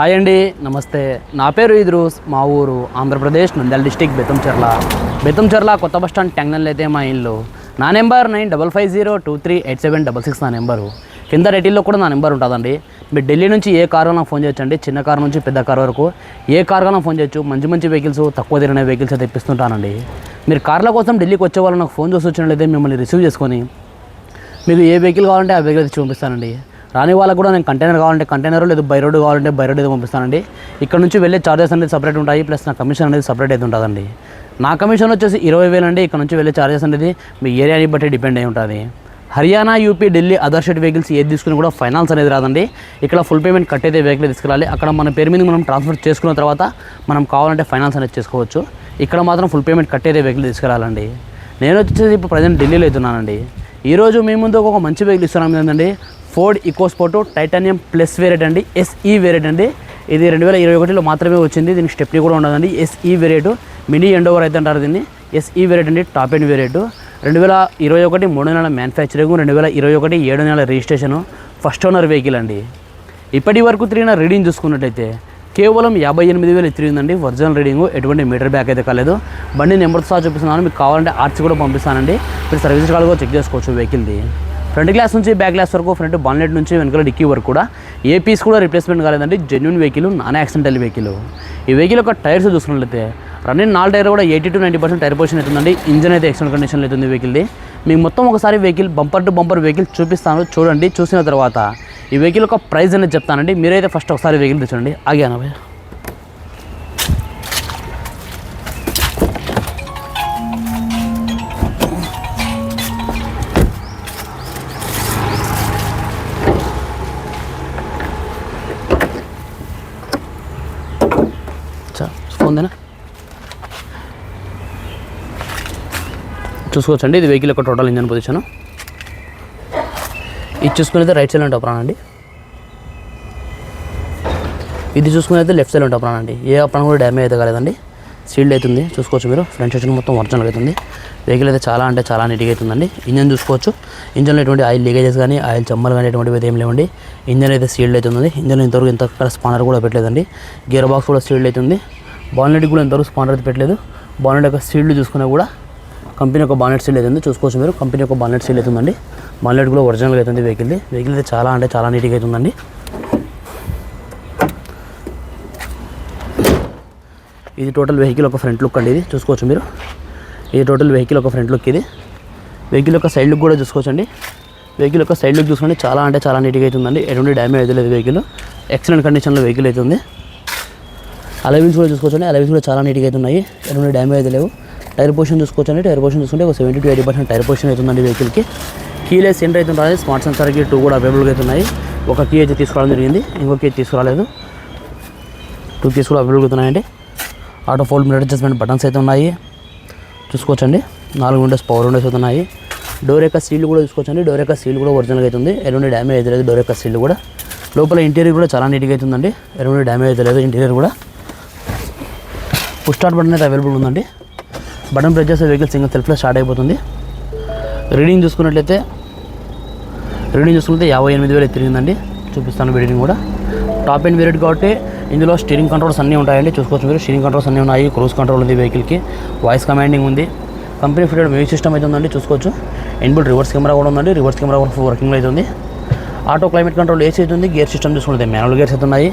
Hi అండి, నమస్తే. నా పేరు ఇద్రూస్. మా ఊరు ఆంధ్రప్రదేశ్ నంద్యాల డిస్టిక్ బెత్తంచెర్ల కొత్త బస్ స్టాండ్ ట్యాంగ్నల్ అయితే మా ఇల్లు. నా నెంబర్ 9550238766 నా నెంబరు. కింద రేటిల్లో కూడా నా నెంబర్ ఉంటుందండి. మీరు ఢిల్లీ నుంచి ఏ కారు నాకు ఫోన్ చేయొచ్చండి, చిన్న కారు నుంచి పెద్ద కారు వరకు ఏ కారుగా నాకు ఫోన్ చేయొచ్చు. మంచి మంచి వెహికల్స్, తక్కువ తిరిగిన వెహికల్స్ అయితే తెప్పిస్తుంటానండి. మీరు కార్ల కోసం ఢిల్లీకి వచ్చే వాళ్ళు నాకు ఫోన్ చేసి వచ్చినట్లయితే మిమ్మల్ని రిసీవ్ చేసుకొని మీకు ఏ వెహికల్ కావాలంటే ఆ వెహికల్ తెచ్చి పంపిస్తానండి. రాని వాళ్ళకు కూడా నేను కంటైనర్ కావాలంటే కంటైనర్, లేదు బై రోడ్డు కావాలంటే బై రోడ్డు అయితే పంపిస్తానండి. ఇక్కడ నుంచి వెళ్ళే చార్జెస్ అనేది సపరేట్ ఉంటాయి, ప్లస్ నా కమిషన్ అనేది సపరేట్ అయితే ఉంటుందండి. నా కమిషన్ వచ్చేసి 20,000 అండి. ఇక్కడ నుంచి వెళ్ళే చార్జెస్ అనేది మీ ఏరియాని బట్టి డిపెండ్ అయి ఉంటుంది. Haryana, UP, Delhi other state vehicles ఏది తీసుకుని కూడా ఫైనాన్స్ అనేది రాదండి. ఇక్కడ ఫుల్ పేమెంట్ కట్టయితే వెహికల్ తీసుకురాలి. అక్కడ మన పేరు మీద మనం ట్రాన్స్ఫర్ చేసుకున్న తర్వాత మనం కావాలంటే ఫైనాన్స్ అనేది చేసుకోవచ్చు. ఇక్కడ మాత్రం ఫుల్ పేమెంట్ కట్టయితే వెహికల్ తీసుకురాలండి. నేను వచ్చేసి ఇప్పుడు ప్రజెంట్ ఢిల్లీలో అవుతున్నానండి. ఈరోజు మీ ముందు ఒక మంచి వెహికల్ ఇస్తున్నాం ఏంటండి, Ford EcoSport titanium plus variant అండి, SE వేరియంట్ అండి. ఇది 2021లో మాత్రమే వచ్చింది. దీనికి స్టెప్నీ కూడా ఉండదండి. SE వేరియంట్, మినీ ఎండోవర్ అయితే అంటారు దీన్ని. SE వేరియంట్ అండి, టాప్ ఎండ్ వేరియంట్. 2021 3 నెలల మ్యానుఫ్యాక్చరింగ్, 2021 7 నెలల రిజిస్ట్రేషను, ఫస్ట్ ఓనర్ వెహికల్ అండి. ఇప్పటి వరకు తిరిగిన రీడింగ్ చూసుకున్నట్టయితే కేవలం 58,000 తిరిగిందండి. ఒరిజినల్ రీడింగు, ఎటువంటి మీటర్ బ్యాక్ అయితే కాలేదు. బండి నెంబర్తో సహా చూపిస్తున్నాను. మీకు కావాలంటే ఆర్సీ కూడా పంపిస్తానండి. మీరు సర్వీస్ కాల్ కూడా చెక్ చేసుకోవచ్చు వెహికల్ది. ఫ్రంట్ గ్లాస్ నుంచి బ్యాక్ గ్లాస్ వరకు, ఫ్రంట్ బాన్లెట్ నుంచి వెనకాల డిక్కీ వరకు కూడా ఏ పీస్ కూడా రిప్లేస్మెంట్ కాలేదండి. Genuine vehicle, non accidental vehicle. ఈ వెహికల్ యొక్క టైర్స్ చూసుకున్నట్లయితే రన్నింగ్ 4 టైర్ కూడా 80 to 90% టైర్ పొజిషన్ అవుతుందండి. ఇంజన్ అయితే ఎక్సలెంట్ కండిషన్లో అవుతుంది వెహికల్ది. మీకు మొత్తం ఒకసారి vehicle bumper to bumper vehicle చూపిస్తాను, చూడండి. చూసిన తర్వాత ఈ వెహికల్ యొక్క ప్రైస్ అనేది చెప్తానండి. మీరైతే ఫస్ట్ ఒకసారి వెహికల్ తెచ్చండి. ఆగాను భయ్య. ఫోన్దేనా చూసుకోవచ్చండి. ఇది వెహికల్ యొక్క టోటల్ ఇంజన్ పొజిషన్. ఇది చూసుకునేది రైట్ సైడ్ టాప్ రానండి. ఇది చూసుకునేది లెఫ్ట్ సైడ్ టాప్ రానండి. ఏ అప్పుడు కూడా డ్యామేజ్ అయితే కాలేదండి. సీల్డ్ అవుతుంది, చూసుకోవచ్చు మీరు. ఫ్రంట్ సెక్షన్ మొత్తం ఒరిజినల్ అవుతుంది. వెహికల్ అయితే చాలా అంటే చాలా నీట్గా అవుతుందండి. ఇంజన్ చూసుకోవచ్చు. ఇంజన్లో ఎటువంటి ఆయిల్ లీకేజెస్ కానీ, ఆయిల్ చెమ్మలు కానీ ఎటువంటివి అయితే ఏం లేవండి. ఇంజన్ అయితే సీల్డ్ అవుతుంది. ఇంజన్ ఇంతవరకు ఇంత స్పానర్ కూడా పెట్టలేదండి. గేర్ బాక్స్ కూడా సీల్డ్ అవుతుంది. బాన్లెట్ కూడా ఇంతవరకు స్పానర్ అయితే పెట్టలేదు. బాన్లెట్ యొక్క సీల్డ్ చూసుకున్నా కూడా కంపెనీ యొక్క బాన్లెట్ సీల్ అవుతుంది, చూసుకోవచ్చు మీరు. కంపెనీ యొక్క బాన్లెట్ సీల్ అవుతుందండి. బాన్లెట్ కూడా ఒరిజినల్గా అవుతుంది వెహికల్ది. వెహికల్ అయితే చాలా అంటే చాలా నీట్గా అవుతుందండి. ఇది టోటల్ వెహికల్ ఒక ఫ్రంట్ లుక్ అండి. ఇది చూసుకోవచ్చు మీరు. ఇది టోటల్ వెహికల్ ఒక ఫ్రంట్ లుక్. ఇది వెహికల్ యొక్క సైడ్ లుక్ కూడా చూసుకోవచ్చండి. వెహికల్ యొక్క సైడ్ లుక్ చూసుకోండి. చాలా అంటే చాలా నీట్గా అవుతుందండి. ఎటువంటి డ్యామేజ్ అయితే లేదు. వెహికల్ ఎక్సలెంట్ కండిషన్లో వెహికల్ అవుతుంది. అలవీల్స్ కూడా చూసుకోవచ్చండి. అలవీల్స్ కూడా చాలా నీట్గా అవుతున్నాయి. ఎటువంటి డ్యామేజ్ అయితే లేవు. టైర్ పొజిషన్ చూసుకోవచ్చండి. టైర్ పొజిషన్ చూసుకుంటే ఒక 70 to 80% టైర్ పొజిషన్ అవుతుందండి వెహికల్కి. కీలెస్ ఎంటర్ అయితే ఉంటుంది. స్మార్ట్ సెన్సార్కి 2 కూడా అవైలబుల్గా అవుతున్నాయి. ఒక కీ అయితే తీసుకురావడం జరిగింది, ఇంకో కీ తీసుకురాలేదు. 2 కీస్ కూడా అవైలబుల్గా అవుతున్నాయండి. Auto fold mirror adjustment buttons అయితే ఉన్నాయి, చూసుకోవచ్చండి. 4 విండోస్ పవర్ విండోస్ అవుతున్నాయి. డోర్ యొక్క సీల్ కూడా చూసుకోవచ్చండి. డోర్ యొక్క సీల్ కూడా ఒరిజినల్గా అవుతుంది. ఎటువంటి డ్యామేజ్ అయితే లేదు. డోర్ యొక్క సీల్ కూడా లోపల ఇంటీరియర్ కూడా చాలా నీట్గా అవుతుందండి. ఎటువంటి డ్యామేజ్ అయితే లేదు. ఇంటీరియర్ కూడా పుష్ స్టార్ట్ బటన్ అయితే అవైలబుల్ ఉందండి. బటన్ ప్రెస్ చేస్తే వెహికల్ సింగిల్ సెల్ఫ్లో స్టార్ట్ అయిపోతుంది. రీడింగ్ చూసుకున్నట్లయితే 58,000 తిరిగిందండి. చూపిస్తాను రీడింగ్ కూడా. టాప్ ఎండ్ వేరియంట్ కాబట్టి ఇందులో స్టీరింగ్ కంట్రోల్స్ అన్నీ ఉంటాయండి, చూసుకోవచ్చు మీరు. స్టీరింగ్ కంట్రోల్స్ అన్నీ ఉన్నాయి. క్రూజ్ కంట్రోల్ ఉంది వెహికల్కి. వాయిస్ కమాండింగ్ ఉంది. కంపెనీ ఫిటెడ్ మ్యూజిక్ సిస్టమ్ అయితే ఉందండి, చూసుకోవచ్చు. ఇన్బుల్ట్ రివర్స్ కెమెరా కూడా ఉందండి. రివర్స్ కెమెరా కూడా వర్కింగ్ అవుతుంది. ఆటో క్లైమేట్ కంట్రోల్ ఏసీ అవుతుంది. గేర్ సిస్టమ్ చూసుకుంటే మాన్యువల్ గేర్స్ అయితే ఉన్నాయి.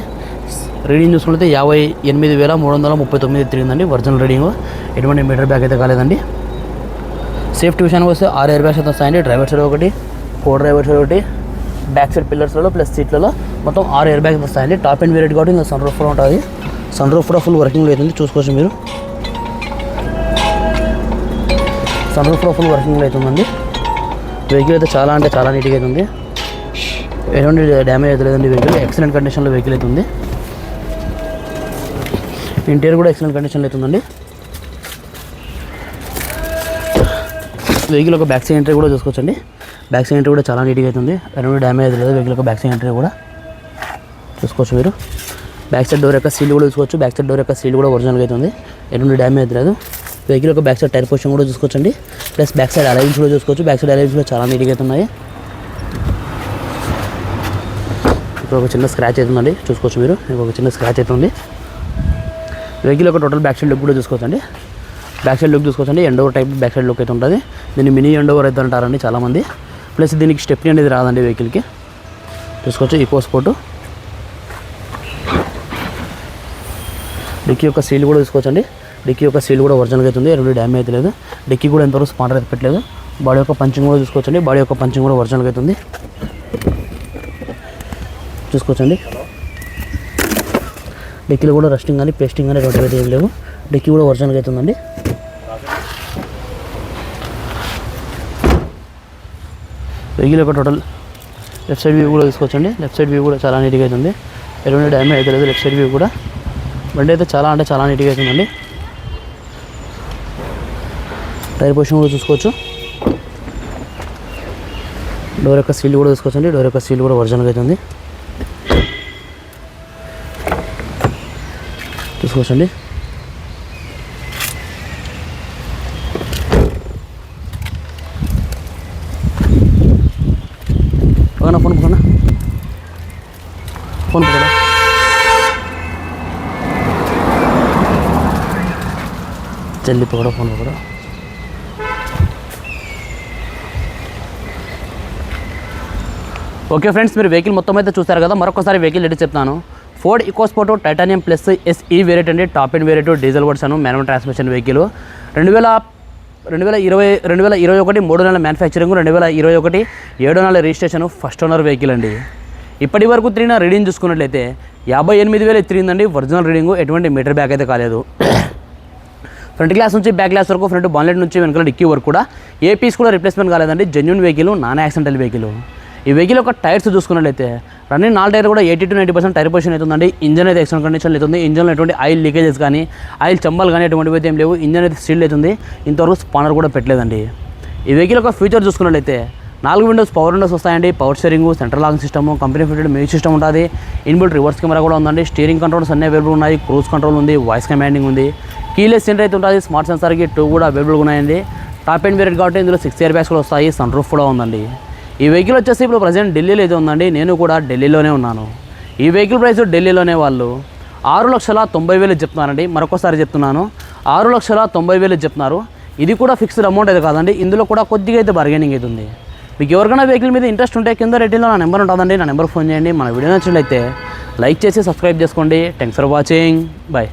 రీడింగ్ చూసుకుంటే 58,339 తిరిగిందండి. ఒరిజినల్ రీడింగ్, ఎటువంటి మీటర్ బ్యాక్ అయితే కాలేదండి. సేఫ్టీ విషయానికి వస్తే 6 ఎయిర్ బ్యాగ్స్ అయితే వస్తాయండి. డ్రైవర్ సైడ్ ఒకటి, కో డ్రైవర్ సైడ్ ఒకటి, బ్యాక్ సైడ్ పిల్లర్స్లలో ప్లస్ సీట్లలో మొత్తం 6 ఎయిర్ బ్యాగ్స్ వస్తాయండి. టాప్ ఎండ్ వేరియంట్ కాబట్టి ఇంకా సన్ రూఫ్ కూడా ఉంటుంది. సన్ రూఫ్ కూడా ఫుల్ వర్కింగ్లో అవుతుంది, చూసుకోవచ్చు మీరు. సన్ రూఫ్ కూడా ఫుల్ వర్కింగ్లో అవుతుందండి. వెహికల్ అయితే చాలా అంటే చాలా నీట్గా అవుతుంది. ఎటువంటి డ్యామేజ్ అయితే లేదండి. వెహికల్ ఎక్సలెంట్ కండిషన్లో వెహికల్ అవుతుంది. ఇంటీరియర్ కూడా ఎక్సలెంట్ కండిషన్లో అవుతుందండి. వెహికల్ ఒక బ్యాక్ సైడ్ ఎంట్రీ కూడా చూసుకోవచ్చండి. బ్యాక్ సైడ్ ఎంట్రీ కూడా చాలా నీట్గా అవుతుంది. ఎటువంటి డ్యామేజ్ లేదు. వెహికల్ ఒక బ్యాక్ సైడ్ ఎంట్రీ కూడా చూసుకోవచ్చు మీరు. బ్యాక్ సైడ్ డోర్ యొక్క సీల్ కూడా చూసుకోవచ్చు. బ్యాక్ సైడ్ డోర్ యొక్క సీల్ కూడా ఒరిజినల్గా అవుతుంది. ఎటువంటి డ్యామేజ్ లేదు. వెహికల్ ఒక బ్యాక్ సైడ్ టైర్ పొజిషన్ కూడా చూసుకోవచ్చండి. ప్లస్ బ్యాక్ సైడ్ అలైన్స్ కూడా చూసుకోవచ్చు. బ్యాక్ సైడ్ అలైన్స్ కూడా చాలా నీట్గా అవుతున్నాయి. ఇక్కడ ఒక చిన్న స్క్రాచ్ అవుతుందండి, చూసుకోవచ్చు మీరు. ఒక చిన్న స్క్రాచ్ అవుతుంది. వెహికల్ యొక్క టోటల్ బ్యాక్ సైడ్ లుక్ కూడా చూసుకోవచ్చండి. బ్యాక్ సైడ్ లుక్ చూసుకోవచ్చండి. Endeavour type back side look అయితే ఉంటుంది. దీన్ని మినీ ఎండోవర్ అయితే అంటారండి చాలామంది. ప్లస్ దీనికి స్టెప్నీ అనేది రాదండి వెహికల్కి, చూసుకోవచ్చు. Eco sport. డిక్కీ యొక్క సీల్ కూడా చూసుకోవచ్చండి. డిక్కీ యొక్క సీల్ కూడా ఒరిజినల్గా అవుతుంది, ఎటువంటి డ్యామేజ్ అయితే లేదు. డిక్కీ కూడా ఎంతవరకు స్పాండర్ అయితే పెట్టలేదు. బాడీ యొక్క పంచింగ్ కూడా చూసుకోవచ్చండి. బాడీ యొక్క పంచింగ్ కూడా ఒరిజినల్గా అవుతుంది, చూసుకోవచ్చండి. డిక్కీలో కూడా రస్టింగ్ కానీ పేస్టింగ్ కానీ ఎటువంటి అయితే ఏం లేవు. డిక్కీ కూడా ఒరిజినల్గా అవుతుందండి. వెహికల్ యొక్క టోటల్ లెఫ్ట్ సైడ్ వ్యూ కూడా తీసుకోవచ్చండి. లెఫ్ట్ సైడ్ వ్యూ కూడా చాలా నీట్గా అవుతుంది, ఎటువంటి డ్యామేజ్ అయితే లేదు. లెఫ్ట్ సైడ్ వ్యూ కూడా బండి అయితే చాలా నీట్గా అవుతుందండి. టైర్ పొజిషన్ కూడా చూసుకోవచ్చు. డోర్ యొక్క సీల్ కూడా చూసుకోవచ్చండి. డోర్ యొక్క సీల్ కూడా ఒరిజినల్గా అవుతుంది, చూసుకోవచ్చండి. ఫోన్ పక్కన ఫోన్ పక్కన జల్దీ పకड़ो, ఫోన్ పకड़ो. ఓకే ఫ్రెండ్స్, మీరు వెహికల్ మొత్తం అయితే చూస్తారు కదా. మరొకసారి వెహికల్ రెడీ చెప్తాను. Ford EcoSport titanium plus SE variant అండి. Top end variant, diesel version, manual transmission vehicle. 2021 3 నెలల మ్యానుఫ్యాక్చరింగ్, 2021 7 నెలల రిజిస్ట్రేషన్, ఫస్ట్ ఓనర్ వెహికల్ అండి. ఇప్పటి వరకు తిరిగిన రీడింగ్ చూసుకున్నట్లయితే 58,000 తిరిగిందండి ఒరిజినల్ రీడింగ్. ఎటువంటి మీటర్ బ్యాక్ అయితే కాలేదు. ఫ్రంట్ గ్లాస్ నుంచి బ్యాక్ గ్లాస్ వరకు, ఫ్రంట్ బాన్లెట్ నుంచి వెనకాల డిక్కీ వరకు కూడా ఏ పీస్ కూడా రిప్లేస్మెంట్ కాలేదండి. Genuine vehicle, non accidental vehicle. ఈ వెహికల్ యొక్క టైర్స్ చూసుకున్నట్లయితే రన్నింగ్ 4 టైర్ కూడా 80 to 90% టైర్ పొజిషన్ అవుతుందండి. ఇంజన్ అయితే ఎక్సలెంట్ కండిషన్లో అవుతుంది. ఇంజన్లో ఎటువంటి ఆయిల్ లీకేజెస్ కానీ ఆయిల్ చంబల్ కానీ ఎటువంటివి అయితే ఏం లేవు. ఇంజన్ అయితే స్టీల్ అవుతుంది. ఇంతవరకు స్పానర్ కూడా పెట్టలేదండి. ఈ వెహికల్ యొక్క ఫీచర్ చూసుకున్నట్లయితే 4 విండోస్ పవర్ విండోస్ వస్తాయండి. Power steering, central locking system, company fitted music system ఉంటుంది. ఇన్బిల్ట్ రివర్స్ కెమెరా కూడా ఉందండి. స్టీరింగ్ కంట్రోల్స్ అన్నీ అవైలబుల్ ఉన్నాయి. క్రూజ్ కంట్రోల్ ఉంది, వాయిస్ కమాండింగ్ ఉంది. కీలెస్ ఎంట్రీ అయితే ఉంటుంది. స్మార్ట్ సెన్సార్కి 2 కూడా అవైలబుల్గా ఉన్నాయండి. టాప్ ఎండ్ వేరియంట్ కాబట్టి ఇందులో 6 ఇయర్ బ్యాగ్స్ కూడా వస్తాయి. సన్ రూఫ్ కూడా ఉందండి. ఈ వెహికల్ వచ్చేసి ఇప్పుడు ప్రజెంట్ ఢిల్లీలో అయితే ఉందండి. నేను కూడా ఢిల్లీలోనే ఉన్నాను. ఈ వెహికల్ ప్రైస్ ఢిల్లీలోనే వాళ్ళు 6,90,000 చెప్తున్నారండి. మరొకసారి చెప్తున్నాను, 6,90,000 చెప్తున్నారు. ఇది కూడా ఫిక్స్డ్ అమౌంట్ అయితే కాదండి. ఇందులో కూడా కొద్దిగా అయితే బార్గెనింగ్ అవుతుంది. మీకు ఎవరికైనా వెహికల్ మీద ఇంట్రెస్ట్ ఉంటే కింద రేటింగ్లో నా నెంబర్ ఉంటుందండి. నా నెంబర్ ఫోన్ చేయండి. మన వీడియో నచ్చినట్లయితే లైక్ చేసి సబ్స్క్రైబ్ చేసుకోండి. Thanks for watching. బాయ్.